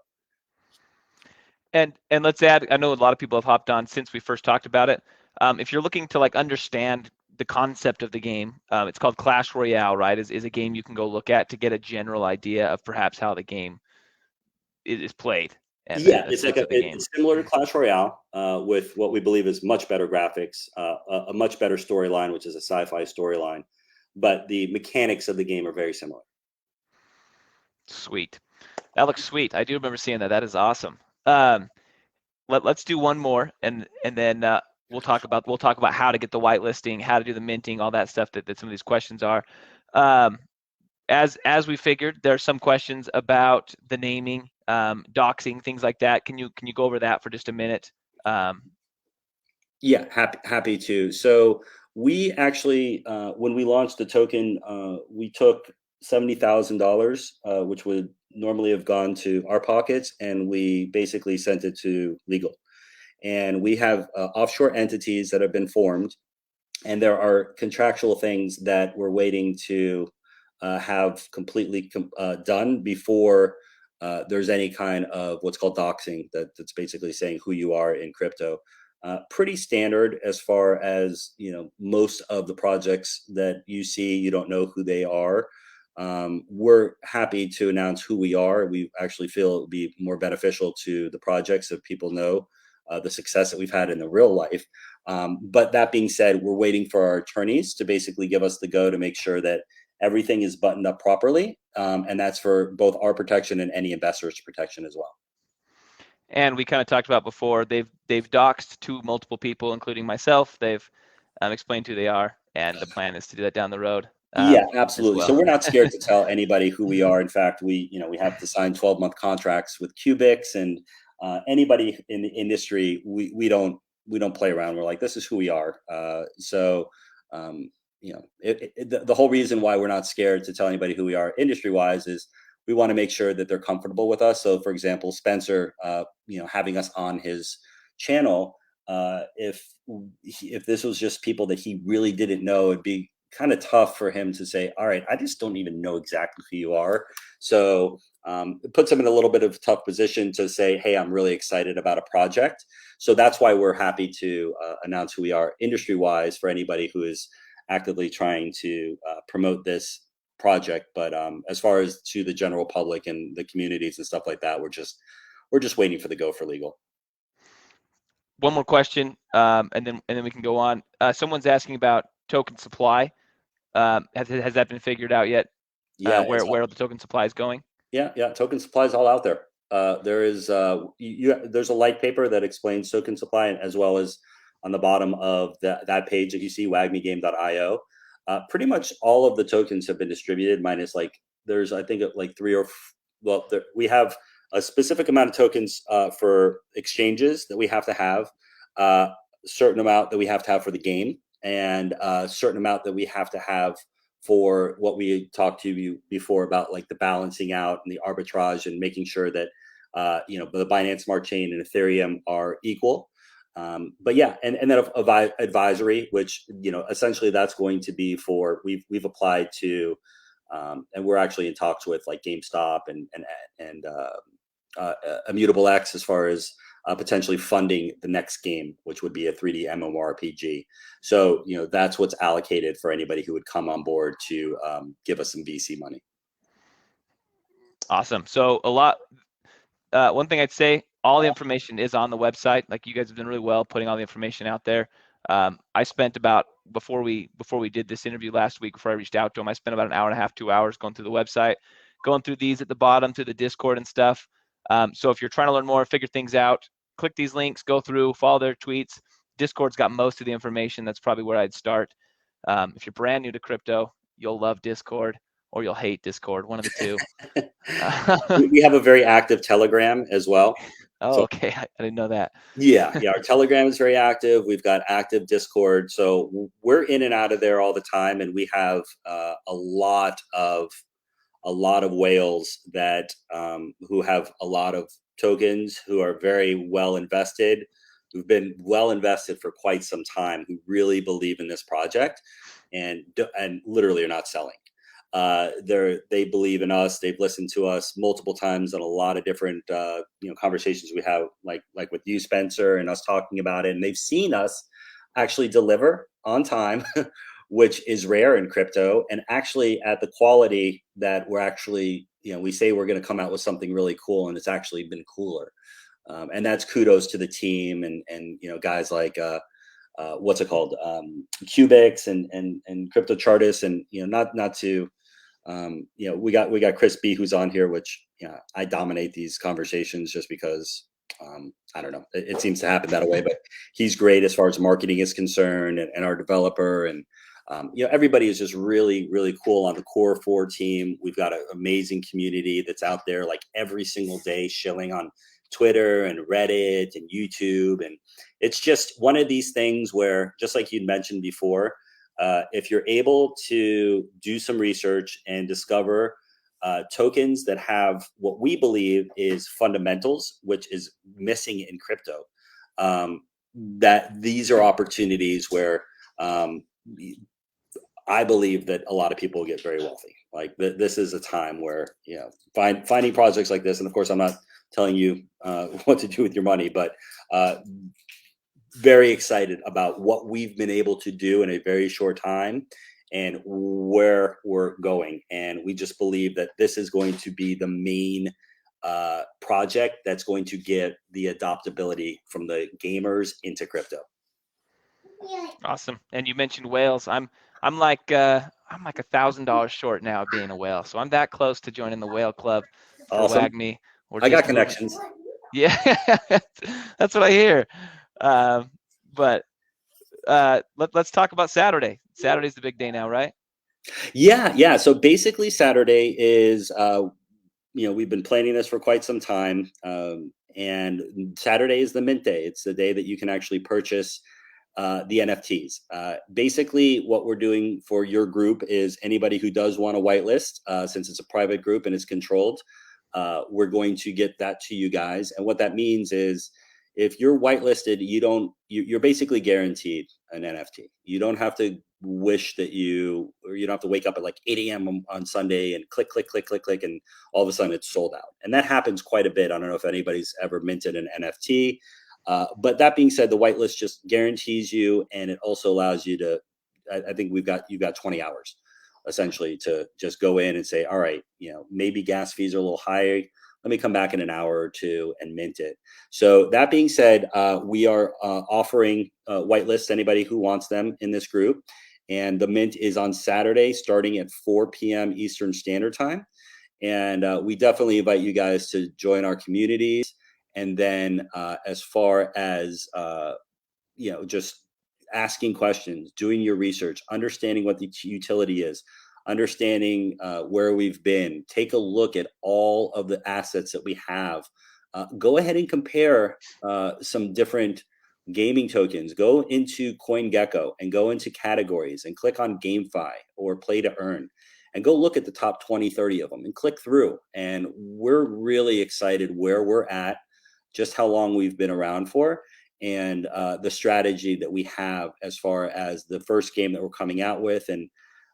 And let's add, I know a lot of people have hopped on since we first talked about it. If you're looking to like understand the concept of the game, it's called Clash Royale, right? Is a game you can go look at to get a general idea of perhaps how the game is played. And yeah, it's similar to Clash Royale with what we believe is much better graphics, a much better storyline, which is a sci-fi storyline. But the mechanics of the game are very similar. Sweet. That looks sweet. I do remember seeing that. That is awesome. Let's do one more, and then we'll talk about how to get the whitelisting, how to do the minting, all that stuff that some of these questions are. As we figured, there are some questions about the naming, doxing, things like that. Can you go over that for just a minute? Yeah, happy to. So we actually, when we launched the token, we took $70,000, which would normally have gone to our pockets, and we basically sent it to legal. And we have offshore entities that have been formed, and there are contractual things that we're waiting to have completely done before there's any kind of what's called doxing. That's basically saying who you are in crypto. Pretty standard as far as most of the projects that you see, you don't know who they are. We're happy to announce who we are. We actually feel it would be more beneficial to the projects if people know the success that we've had in the real life. But that being said, we're waiting for our attorneys to basically give us the go to make sure that everything is buttoned up properly. And that's for both our protection and any investors' protection as well. And we kind of talked about before, they've doxed to multiple people, including myself. They've explained who they are, and the plan is to do that down the road. Yeah, absolutely. Well. So we're not scared to tell anybody who we are. In fact, we have to sign 12-month contracts with Cubics, and anybody in the industry, we don't play around. We're like, this is who we are. The whole reason why we're not scared to tell anybody who we are industry-wise is we want to make sure that they're comfortable with us. So, for example, Spencer, having us on his channel, if this was just people that he really didn't know, it'd be kind of tough for him to say, all right, I just don't even know exactly who you are. So it puts him in a little bit of a tough position to say, hey, I'm really excited about a project. So that's why we're happy to announce who we are industry-wise for anybody who is actively trying to promote this project. But as far as to the general public and the communities and stuff like that, we're just waiting for the go for legal. one more question, and then we can go on. Someone's asking about token supply. Has that been figured out yet? Yeah, Where the token supply is going? yeah. Token supply is all out there. There is there's a light paper that explains token supply, as well as on the bottom of that page that you see, wagmigame.io. Pretty much all of the tokens have been distributed, minus like there's I think like we have a specific amount of tokens for exchanges that we have to have, a certain amount that we have to have for the game, and a certain amount that we have to have for what we talked to you before about, like the balancing out and the arbitrage and making sure that the Binance Smart Chain and Ethereum are equal. But yeah, and then advisory, which essentially that's going to be for we've applied to, and we're actually in talks with like GameStop and Immutable X as far as potentially funding the next game, which would be a 3D MMORPG. So, that's what's allocated for anybody who would come on board to give us some VC money. Awesome. So one thing I'd say, all the information is on the website. Like, you guys have done really well putting all the information out there. I spent before we did this interview last week, before I reached out to him, I spent about an hour and a half, 2 hours going through the website, going through these at the bottom, through the Discord and stuff. So if you're trying to learn more, figure things out, click these links, go through, follow their tweets. Discord's got most of the information. That's probably where I'd start. If you're brand new to crypto, you'll love Discord or you'll hate Discord, one of the two. We have a very active Telegram as well. Oh, okay. I didn't know that. Yeah. Our Telegram is very active. We've got active Discord. So we're in and out of there all the time. And we have a lot of whales that who have a lot of tokens, who are very well invested, who've been well invested for quite some time, who really believe in this project and literally are not selling. They believe in us. They've listened to us multiple times on a lot of different conversations we have, like with you, Spencer, and us talking about it. And they've seen us actually deliver on time, which is rare in crypto, and actually at the quality that we're actually, we say we're going to come out with something really cool, and it's actually been cooler. And that's kudos to the team and guys like what's it called, Cubics and Crypto Chartist, and not to we got Chris B, who's on here, which I dominate these conversations just because I don't know, it seems to happen that way, but he's great as far as marketing is concerned, and our developer, and everybody is just really, really cool on the Core 4 team. We've got an amazing community that's out there like every single day shilling on Twitter and Reddit and YouTube. And it's just one of these things where, just like you'd mentioned before, if you're able to do some research and discover tokens that have what we believe is fundamentals, which is missing in crypto, that these are opportunities where I believe that a lot of people get very wealthy. Like this is a time where, finding projects like this. And of course, I'm not telling you what to do with your money, but very excited about what we've been able to do in a very short time and where we're going. And we just believe that this is going to be the main project that's going to get the adoptability from the gamers into Awesome. And you mentioned whales. I'm like $1,000 short now of being a whale. So I'm that close to joining the whale club for Awesome. Wagmi. I got connections. Yeah, that's what I hear. But let's talk about Saturday. Saturday's the big day now, right? Yeah. So basically Saturday is, we've been planning this for quite some time. And Saturday is the mint day. It's the day that you can actually purchase the NFTs. Basically, what we're doing for your group is anybody who does want a whitelist, since it's a private group and it's controlled, we're going to get that to you guys. And what that means is, if you're whitelisted, you're basically guaranteed an NFT. You don't have to wish that you don't have to wake up at like 8 a.m. on Sunday and click, and all of a sudden it's sold out. And that happens quite a bit. I don't know if anybody's ever minted an NFT. But that being said, the whitelist just guarantees you, and it also allows you to, I think you've got 20 hours. essentially to just go in and say, all right, maybe gas fees are a little high. Let me come back in an hour or two and mint it. So that being said, we are offering whitelists to anybody who wants them in this group. And the mint is on Saturday, starting at 4 p.m. Eastern Standard Time. And we definitely invite you guys to join our communities. And then as far as, just asking questions, doing your research, understanding what the utility is, understanding where we've been, take a look at all of the assets that we have. Go ahead and compare some different gaming tokens. Go into CoinGecko and go into categories and click on GameFi or Play to Earn and go look at the top 20, 30 of them and click through. And we're really excited where we're at, just how long we've been around for, and the strategy that we have as far as the first game that we're coming out with. And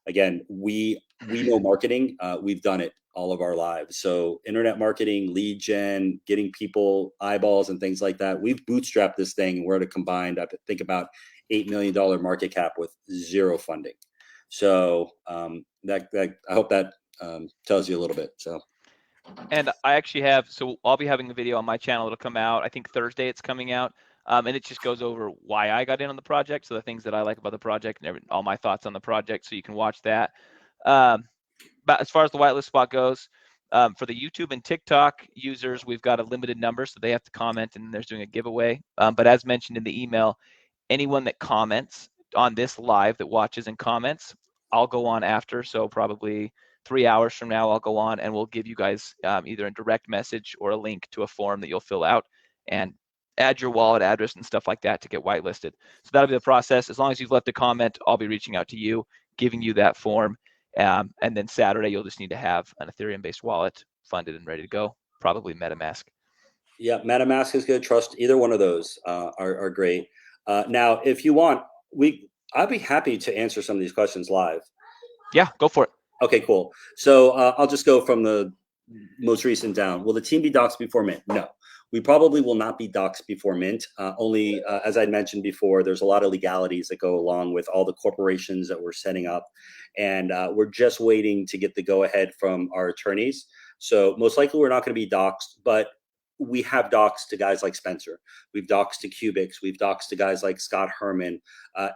again, we know marketing. We've done it all of our lives. So internet marketing, lead gen, getting people eyeballs and things like that. We've bootstrapped this thing. We're at a combined, I think, about $8 million market cap with zero funding. So that I hope that tells you a little bit. So. And I actually have, so I'll be having a video on my channel. It'll come out, I think Thursday it's coming out. And it just goes over why I got in on the project. So the things that I like about the project and all my thoughts on the project. So you can watch that. But as far as the whitelist spot goes, for the YouTube and TikTok users, we've got a limited number, so they have to comment, and there's doing a giveaway. But as mentioned in the email, anyone that comments on this live that watches and comments, I'll go on after. So probably 3 hours from now, I'll go on and we'll give you guys either a direct message or a link to a form that you'll fill out and add your wallet address and stuff like that to get whitelisted. So that'll be the process. As long as you've left a comment, I'll be reaching out to you, giving you that form. And then Saturday, you'll just need to have an Ethereum-based wallet funded and ready to go, probably MetaMask. Yeah, MetaMask is good. Trust either one of those are great. Now, if you want, I'd be happy to answer some of these questions live. Yeah, go for it. Okay, cool. So I'll just go from the most recent down. Will the team be doxxed before mint? No. We probably will not be doxxed before mint. Only, as I mentioned before, there's a lot of legalities that go along with all the corporations that we're setting up. And we're just waiting to get the go-ahead from our attorneys. So most likely we're not going to be doxxed, but we have doxxed to guys like Spencer. We've doxxed to Cubics. We've doxxed to guys like Scott Herman.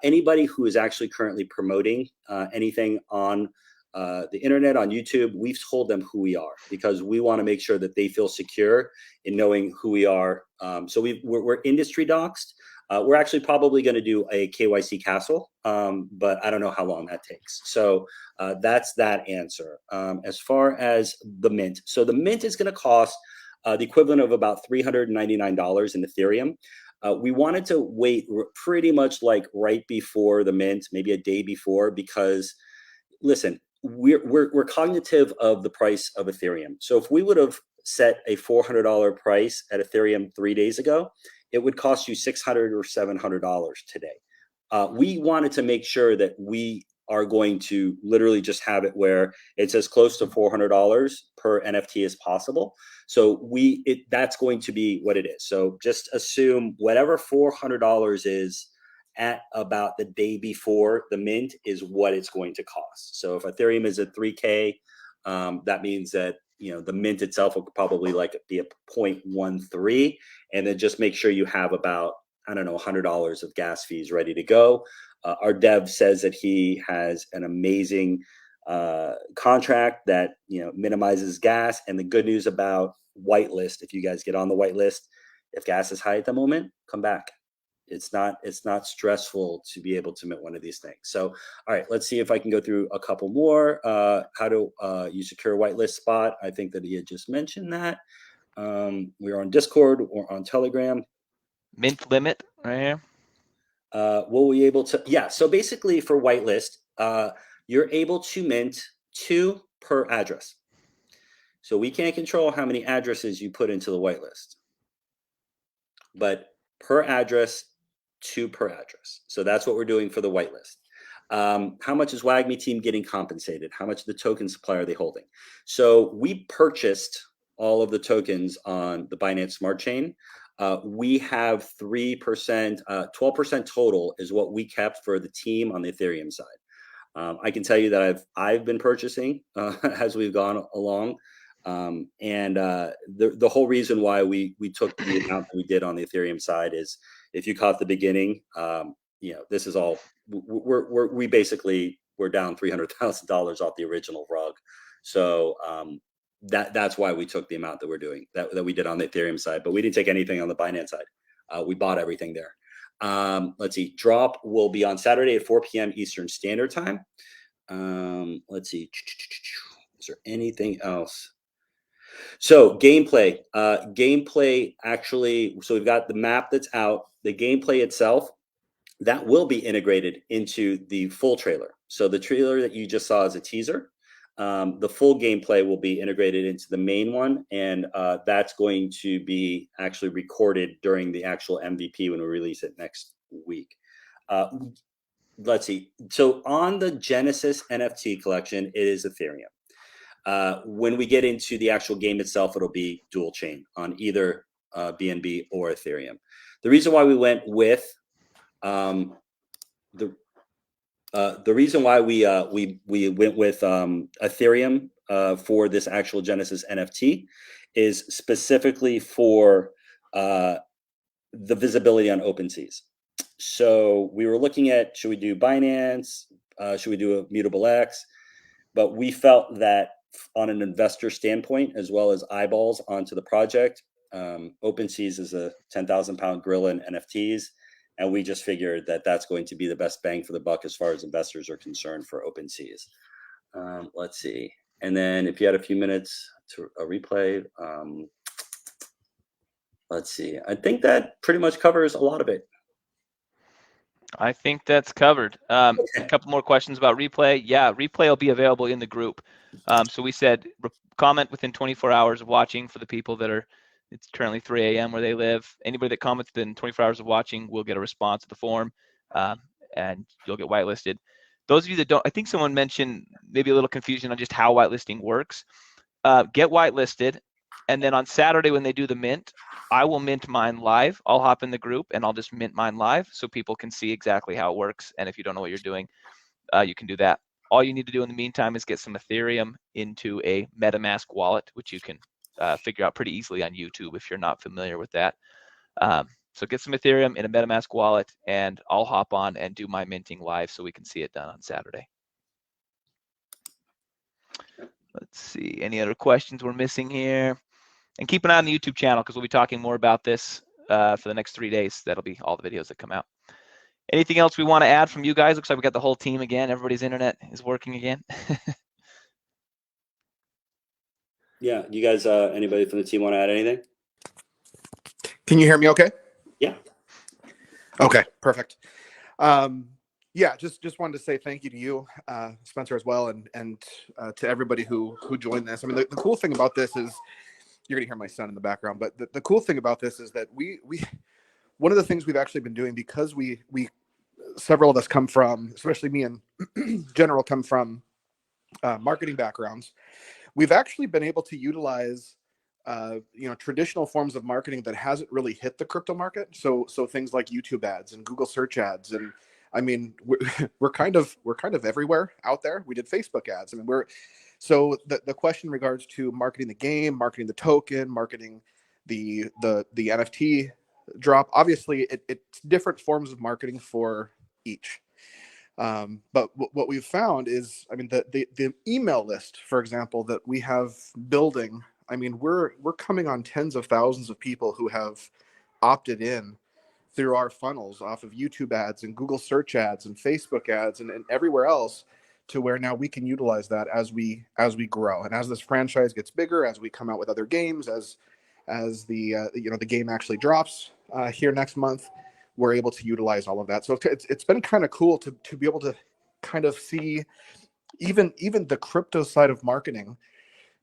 Anybody who is actually currently promoting anything on the internet, on YouTube, we've told them who we are because we want to make sure that they feel secure in knowing who we are. So we're industry doxxed. We're actually probably going to do a KYC castle, but I don't know how long that takes. So that's that answer. As far as the mint, so the mint is going to cost the equivalent of about $399 in Ethereum. We wanted to wait pretty much like right before the mint, maybe a day before, because listen, we're cognitive of the price of Ethereum. So if we would have set a $400 price at Ethereum 3 days ago, it would cost you $600 or $700 today. We wanted to make sure that we are going to literally just have it where it's as close to $400 per NFT as possible. So that's going to be what it is. So just assume whatever $400 is at about the day before the mint is what it's going to cost. So if Ethereum is at 3K, that means that the mint itself will probably be a 0.13, and then just make sure you have about, I don't know, $100 of gas fees ready to go. Our dev says that he has an amazing contract that minimizes gas. And the good news about whitelist, if you guys get on the whitelist, if gas is high at the moment, come back. It's not stressful to be able to mint one of these things. So, all right, let's see if I can go through a couple more. How do you secure a whitelist spot? I think that he had just mentioned that. We're on Discord or on Telegram. Mint limit right here. Will we able to? Yeah. So basically, for whitelist, you're able to mint 2 per address. So we can't control how many addresses you put into the whitelist, but per address, 2 per address. So that's what we're doing for the whitelist. How much is Wagmi team getting compensated? How much of the token supply are they holding? So we purchased all of the tokens on the Binance Smart Chain. We have 3%, 12% total is what we kept for the team on the Ethereum side. I can tell you that I've been purchasing as we've gone along. The whole reason why we took the amount that we did on the Ethereum side is, if you caught the beginning, this is all we basically we're down $300,000 off the original rug. So that's why we took the amount that we're doing that we did on the Ethereum side, but we didn't take anything on the Binance side. We bought everything there. Let's see. Drop will be on Saturday at 4 p.m. Eastern Standard Time. Let's see. Is there anything else? So gameplay actually, so we've got the map that's out, the gameplay itself, that will be integrated into the full trailer. So the trailer that you just saw is a teaser. The full gameplay will be integrated into the main one, and that's going to be actually recorded during the actual MVP when we release it next week. Let's see. So on the Genesis NFT collection, it is Ethereum. When we get into the actual game itself, it'll be dual chain on either BNB or Ethereum. The reason why we went with the reason why we went with Ethereum for this actual Genesis NFT is specifically for the visibility on OpenSeas. So we were looking at, should we do Binance? Should we do a Mutable X? But we felt that on an investor standpoint, as well as eyeballs onto the project, OpenSeas is a 10,000 pound gorilla in NFTs. And we just figured that that's going to be the best bang for the buck as far as investors are concerned for OpenSeas. Let's see. And then if you had a few minutes to a replay, let's see. I think that pretty much covers a lot of it. I think that's covered. A couple more questions about replay. Yeah, replay will be available in the group. So we said comment within 24 hours of watching for the people that are, it's currently 3 a.m. where they live. Anybody that comments within 24 hours of watching will get a response to the form, and you'll get whitelisted. Those of you that don't, I think someone mentioned maybe a little confusion on just how whitelisting works. Get whitelisted, and then on Saturday when they do the mint, I will mint mine live. I'll hop in the group and I'll just mint mine live so people can see exactly how it works. And if you don't know what you're doing, you can do that. All you need to do in the meantime is get some Ethereum into a MetaMask wallet, which you can figure out pretty easily on YouTube if you're not familiar with that. So get some Ethereum in a MetaMask wallet, and I'll hop on and do my minting live so we can see it done on Saturday. Let's see, any other questions we're missing here? And keep an eye on the YouTube channel because we'll be talking more about this for the next 3 days. That'll be all the videos that come out. Anything else we want to add from you guys? Looks like we got the whole team again. Everybody's internet is working again. Yeah, you guys, anybody from the team want to add anything? Can you hear me okay? Yeah. Okay, perfect. Yeah, just wanted to say thank you to you, Spencer, as well, and to everybody who joined this. I mean, the cool thing about this is, you're gonna hear my son in the background, but the cool thing about this is that we one of the things we've actually been doing, because we several of us come from, especially me and General, come from marketing backgrounds. We've actually been able to utilize traditional forms of marketing that hasn't really hit the crypto market. So things like YouTube ads and Google search ads, and I mean we're kind of everywhere out there. We did Facebook ads. I mean, so the question in regards to marketing the game, marketing the token, marketing the NFT drop, obviously it's different forms of marketing for each. But what we've found is, I mean, the email list, for example, that we have building, I mean, we're coming on tens of thousands of people who have opted in through our funnels off of YouTube ads and Google search ads and Facebook ads and everywhere else, to where now we can utilize that as we grow, and as this franchise gets bigger, as we come out with other games, as the the game actually drops here next month, we're able to utilize all of that. So it's been kind of cool to be able to kind of see even the crypto side of marketing,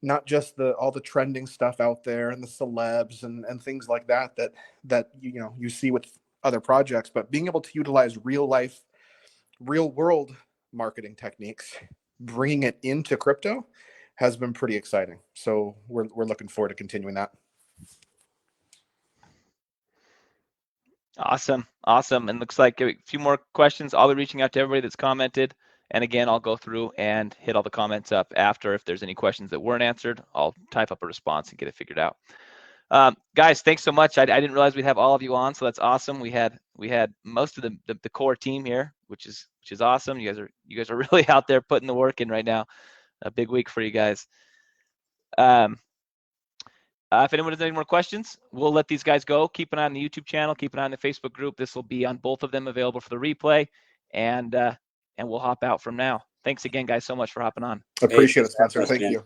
not just all the trending stuff out there and the celebs and things like that you see with other projects, but being able to utilize real world marketing techniques, bringing it into crypto, has been pretty exciting. So we're looking forward to continuing that. Awesome. And looks like a few more questions. I'll be reaching out to everybody that's commented, And again, I'll go through and hit all the comments up after. If there's any questions that weren't answered, I'll type up a response and get it figured out. Guys, thanks so much. I didn't realize we'd have all of you on, so that's awesome. We had most of the core team here, which is awesome. You guys are really out there putting the work in right now. A big week for you guys. If anyone has any more questions, we'll let these guys go. Keep an eye on the YouTube channel. Keep an eye on the Facebook group. This will be on both of them, available for the replay, and we'll hop out from now. Thanks again, guys, so much for hopping on. Appreciate it, Spencer. Thank you.